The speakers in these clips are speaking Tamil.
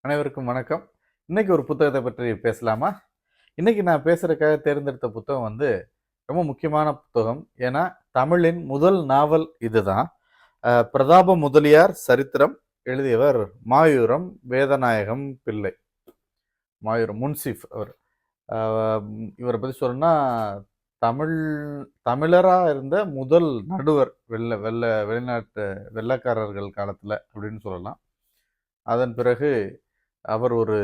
அனைவருக்கும் வணக்கம். இன்னைக்கு ஒரு புத்தகத்தை பற்றி பேசலாமா? இன்னைக்கு நான் பேசுறதுக்காக தேர்ந்தெடுத்த புத்தகம் வந்து ரொம்ப முக்கியமான புத்தகம். ஏன்னா, தமிழின் முதல் நாவல் இதுதான். பிரதாப முதலியார் சரித்திரம் எழுதியவர் மாயூரம் வேதநாயகம் பிள்ளை. மாயூரம் முன்சிஃப் அவர். அ இவர பத்தி சொல்லணும்னா, தமிழ் தமிழரா இருந்த முதல் நடுவர் வெளிநாட்டு வெள்ளைக்காரர்கள் காலத்துல அப்படின்னு சொல்லலாம். அதன் பிறகு அவர் ஒரு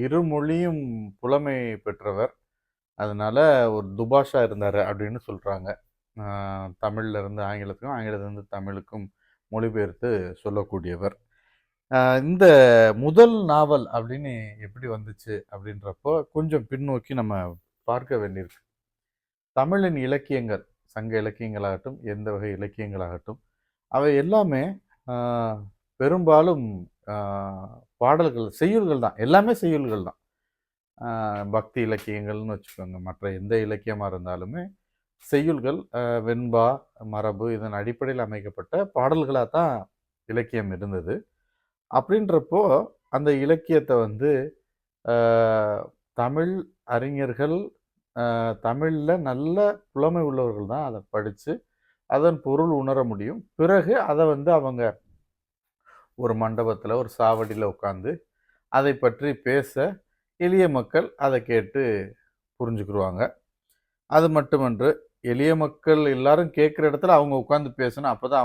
இருமொழியும் புலமை பெற்றவர். அதனால ஒரு துபாஷா இருந்தாரு அப்படின்னு சொல்றாங்க. அ தமிழ்ல இருந்து ஆங்கிலத்துக்கும், ஆங்கிலத்திலிருந்து தமிழுக்கும் மொழிபெயர்த்து சொல்லக்கூடியவர். அ இந்த முதல் நாவல் அப்படின்னு எப்படி வந்துச்சு அப்படின்றப்போ, கொஞ்சம் பின்னோக்கி நம்ம பார்க்க வேண்டியிருக்கு. தமிழின் இலக்கியங்கள், சங்க இலக்கியங்களாகட்டும், எந்த வகை இலக்கியங்களாகட்டும், அவை எல்லாமே அ பெரும்பாலும் அ பாடல்கள், செய்யுள்கள் தான். எல்லாமே செய்யுள்கள் தான். பக்தி இலக்கியங்கள்னு வச்சுக்கோங்க. மற்ற எந்த இலக்கியமா இருந்தாலுமே செய்யுள்கள், வெண்பா, மரபு இதன் அடிப்படையில் அமைக்கப்பட்ட பாடல்களா தான் இலக்கியம் இருந்தது. அப்படின்றப்போ, அந்த இலக்கியத்த வந்து அ தமிழ் அறிஞர்கள், தமிழ்ல நல்ல புலமை உள்ளவர்கள் தான் அத படிச்சு, அதன் பொருள் உணர முடியும். பிறகு அத வந்து அவங்க ஒரு மண்டபத்துல, ஒரு சாவடியில உட்கார்ந்து, அதை பற்றி பேச, எளிய மக்கள் அத கேட்டு புரிஞ்சுக்குருவாங்க. அது மட்டுமன்று, எளிய மக்கள் எல்லாரும் கேட்கிற இடத்துல அவங்க உட்கார்ந்து பேசணும். அப்பதான்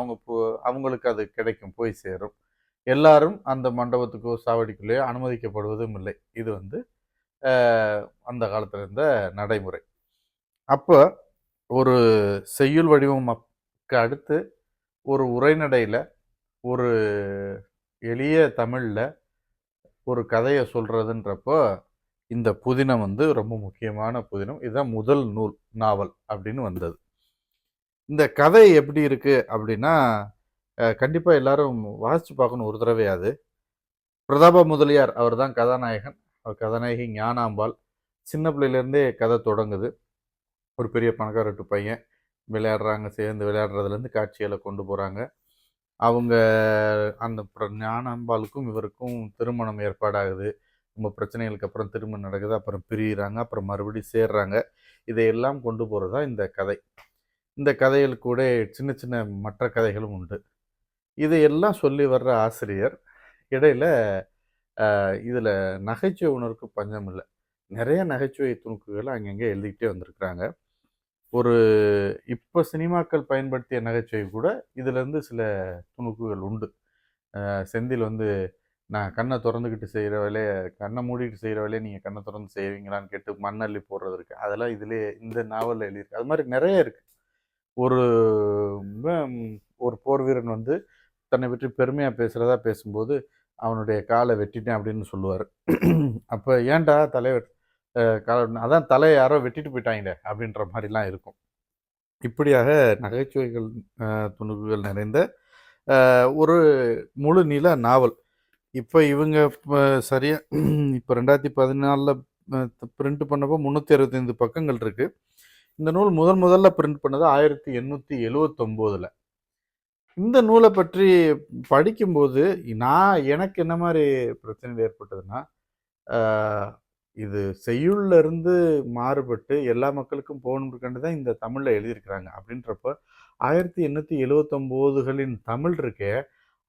அவங்களுக்கு அது கிடைக்கும், போய் சேரும். எல்லாரும் அந்த மண்டபத்துக்கோ, சாவடிக்குள்ளேயோ அனுமதிக்கப்படுவதும் இல்லை. இது வந்து அ அந்த காலத்துல இருந்த நடைமுறை. அப்ப ஒரு செய்யுள் வடிவமைக்கு அடுத்து ஒரு உரைநடையில, ஒரு எளிய தமிழ்ல ஒரு கதைய சொல்றதுன்றப்போ, இந்த புதினம் வந்து ரொம்ப முக்கியமான புதினம். இதுதான் முதல் நூல், நாவல் அப்படின்னு வந்தது. இந்த கதை எப்படி இருக்கு அப்படின்னா, கண்டிப்பா எல்லாரும் வாசிச்சு பார்க்கணும் ஒரு தடவையாவது. பிரதாப முதலியார் அவர் தான் கதாநாயகன். அவர் கதாநாயகி ஞானாம்பாள். சின்ன பிள்ளையிலேருந்தே கதை தொடங்குது. ஒரு பெரிய பணக்கார வீட்டு பையன். விளையாடுறாங்க, சேர்ந்து விளையாடுறதுலேருந்து காட்சிகள கொண்டு போறாங்க. அவங்க அந்த ஞானாம்பாளுக்கும் இவருக்கும் திருமணம் ஏற்பாடாகுது. ரொம்ப பிரச்சனைகளுக்கு அப்புறம் திருமணம் நடக்குது. அப்புறம் பிரியிறாங்க. அப்புறம் மறுபடியும் சேர்றாங்க. இதையெல்லாம் கொண்டு போறது தான் இந்த கதை. இந்த கதைகள் கூட சின்ன சின்ன மற்ற கதைகளும் உண்டு. இதையெல்லாம் சொல்லி வர்ற ஆசிரியர், இடையில இதில நகைச்சுவை உணர்வுக்கு பஞ்சம் இல்ல. நெறைய நகைச்சுவை துணுக்குகள அங்கங்க எழுதிக்கிட்டே வந்திருக்கிறாங்க. ஒரு இப்ப சினிமாக்கள் பயன்படுத்திய நகைச்சுவை கூட இதிலிருந்து சில துணுக்குகள் உண்டு. செந்தில் வந்து நான் கண்ண தொறந்துகிட்டு செய்ற வேலைய கண்ண மூடிட்டு செய்ற வேலைய நீங்க கண்ண தொறந்து செய்வீங்களான்னு கேட்டு மண் அள்ளி போடுறது இருக்கு. அதெல்லாம் இதிலேயே இந்த நாவல்ல எழுதியிருக்கு. அது மாரி நெறைய இருக்கு. ஒரு ம் ஒரு போர் வீரன் வந்து தன்னை பற்றி பெருமையா பேசுறதா பேசும்போது, அவனுடைய கால வெட்டிட்டேன் அப்படின்னு சொல்லுவாரு. அப்ப ஏன்டா தலைவர் கால அதான் தலைய யாரோ வெட்டிட்டு போயிட்டாங்களே அப்படின்ற மாரிலாம் இருக்கும். இப்படியாக நகைச்சுவைகள், அ துணுக்குகள் நிறைந்த ஒரு முழு நீள நாவல். இப்ப இவங்க சரியா இப்ப 2014ல பிரிண்ட் பண்ணப்போ 365 பக்கங்கள் இருக்கு. இந்த நூல் முதல்ல பிரிண்ட் பண்ணது 1879ல. இந்த நூல பற்றி படிக்கும்போது, எனக்கு என்ன மாரி பிரச்சனைகள் ஏற்பட்டதுன்னா, ஆ இது செய்யுள்ல இருந்து மாறுபட்டு எல்லா மக்களுக்கும் போகணும்ன்றதுக்காண்டி தான் இந்த தமிழ்ல எழுதியிருக்கிறாங்க. அப்படின்றப்ப 1879களின் தமிழ் இருக்கே,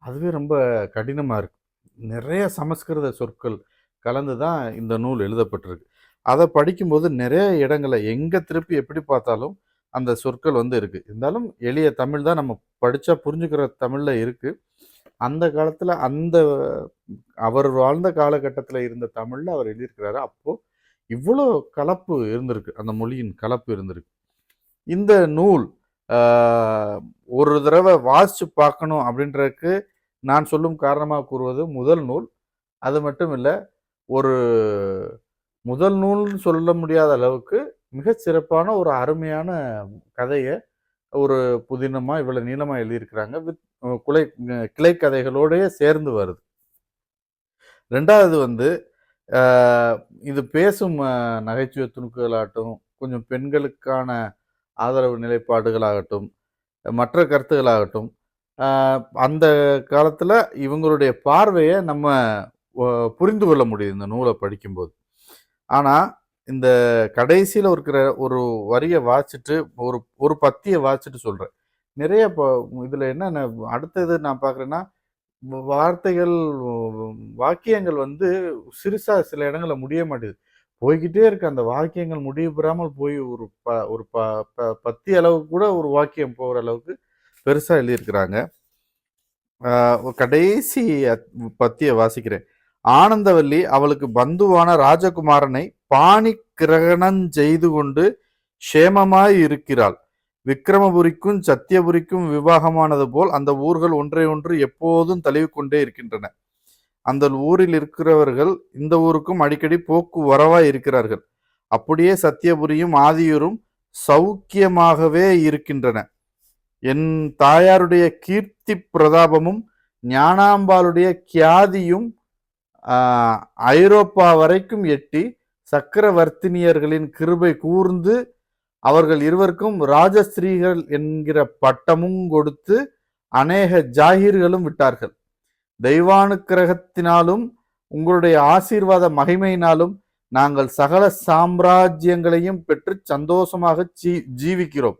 அதுவே ரொம்ப கடினமா இருக்கு. நிறைய சமஸ்கிருத சொற்கள் கலந்து தான் இந்த நூல் எழுதப்பட்டிருக்கு. அத படிக்கும்போது நிறைய இடங்கள்ல எங்க திருப்பி எப்படி பார்த்தாலும் அந்த சொற்கள் வந்து இருக்கு. இருந்தாலும் எளிய தமிழ் தான் நம்ம படிச்சா புரிஞ்சுக்கிற தமிழ்ல இருக்கு. அந்த காலத்துல அவர் வாழ்ந்த காலகட்டத்துல இருந்த தமிழ்ல அவர் எழுதியிருக்கிறாரு. அப்போ இவ்வளோ கலப்பு இருந்திருக்கு. அந்த மொழியின் கலப்பு இருந்திருக்கு. இந்த நூல் ஆ ஒரு தடவ வாசிச்சு பார்க்கணும் அப்படின்றதுக்கு நான் சொல்லும் காரணமா கூறுவது முதல் நூல். அது மட்டும் இல்ல, ஒரு முதல் நூல்னு சொல்ல முடியாத அளவுக்கு மிகச் சிறப்பான ஒரு அருமையான கதைய ஒரு புதினமா இவ்வளவு நீளமா எழுதியிருக்கிறாங்க. கிளை கதைகளோடயே சேர்ந்து வருது. 2வது வந்து அ இது பேசும் நகைச்சுவை துணுக்குகளாகட்டும், கொஞ்சம் பெண்களுக்கான ஆதரவு நிலைப்பாடுகளாகட்டும், மற்ற கருத்துகளாகட்டும், அ அந்த காலத்துல இவங்களுடைய பார்வைய நம்ம புரிந்து கொள்ள முடியுது இந்த நூலை படிக்கும்போது. ஆனால் இந்த கடைசியில் இருக்கிற ஒரு வரியை வாசிச்சுட்டு ஒரு ஒரு பத்தியை வாசிச்சுட்டு சொல்கிறேன். நிறைய இப்போ இதில் என்னென்ன அடுத்தது நான் பார்க்குறேன்னா, வார்த்தைகள், வாக்கியங்கள் வந்து சிறுசா சில இடங்கள்ல முடிய மாட்டேது. போய்க்கிட்டே இருக்கு. அந்த வாக்கியங்கள் முடிவு பெறாமல் போய் ஒரு பத்தி அளவுக்கு கூட ஒரு வாக்கியம் போகிற அளவுக்கு பெருசா எழுதியிருக்கிறாங்க. கடைசி பத்திய வாசிக்கிறேன். ஆனந்தவல்லி அவளுக்கு பந்துவான ராஜகுமாரனை பாணி கிரகணம் செய்து கொண்டு க்ஷேமமாய் இருக்கிறாள். விக்கிரமபுரிக்கும் சத்தியபுரிக்கும் விவாகமானது போல் அந்த ஊர்கள் ஒன்றை ஒன்று எப்போதும் தழுவி கொண்டே இருக்கின்றன. அந்த ஊரில் இருக்கிறவர்கள் இந்த ஊருக்கும் அடிக்கடி போக்கு வரவாய் இருக்கிறார்கள். அப்படியே சத்தியபுரியும் ஆதியூரும் சௌக்கியமாகவே இருக்கின்றன. என் தாயாருடைய கீர்த்தி பிரதாபமும் ஞானாம்பாளுடைய கியாதியும் ஐரோப்பா வரைக்கும் எட்டி சக்கரவர்த்தினியர்களின் கிருபை கூர்ந்து அவர்கள் இருவருக்கும் ராஜஸ்ரீகள் என்கிற பட்டமும் கொடுத்து அநேக ஜாகிர்களும் விட்டார்கள். தெய்வானுக்கிரகத்தினாலும் உங்களுடைய ஆசீர்வாத மகிமையினாலும் நாங்கள் சகல சாம்ராஜ்யங்களையும் பெற்று சந்தோஷமாக ஜீவிக்கிறோம்.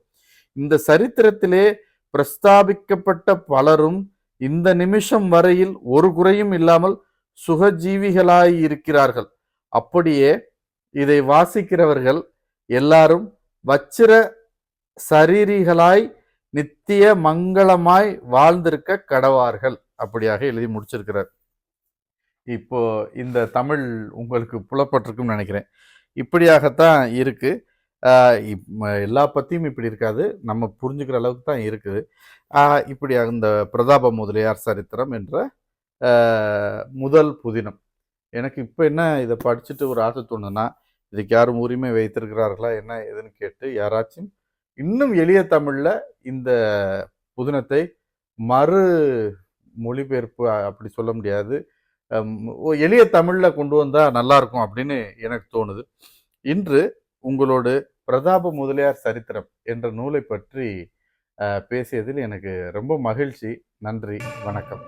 இந்த சரித்திரத்திலே பிரஸ்தாபிக்கப்பட்ட பலரும் இந்த நிமிஷம் வரையில் ஒரு குறையும் இல்லாமல் சுகஜீவிகளாய் இருக்கிறார்கள். அப்படியே இதை வாசிக்கிறவர்கள் எல்லாரும் வச்சிர சரீரிகளாய் நித்திய மங்களமாய் வாழ்ந்திருக்க கடவார்கள். அப்படியாக எழுதி முடிச்சிருக்கிறார். இப்போ இந்த தமிழ் உங்களுக்கு புலப்பட்டிருக்குன்னு நினைக்கிறேன். இப்படியாகத்தான் இருக்கு. எல்லா பத்தியும் இப்படி இருக்காது, நம்ம புரிஞ்சுக்கிற அளவுக்கு தான் இருக்குது. இப்படியாக இந்த பிரதாப முதலியார் சரித்திரம் என்ற முதல் புதினம். எனக்கு இப்போ என்ன இதை படிச்சுட்டு ஒரு ஆசை தோணுன்னா, இதுக்கு யாரும் உரிமை வைத்திருக்கிறார்களா என்ன எதுன்னு கேட்டு யாராச்சும் இன்னும் எளிய தமிழில் இந்த புதினத்தை மறு மொழிபெயர்ப்பு அப்படி சொல்ல முடியாது, எளிய தமிழில் கொண்டு வந்தால் நல்லாயிருக்கும் அப்படின்னு எனக்கு தோணுது. இன்று உங்களோடு பிரதாப முதலியார் சரித்திரம் என்ற நூலை பற்றி பேசியதில் எனக்கு ரொம்ப மகிழ்ச்சி. நன்றி, வணக்கம்.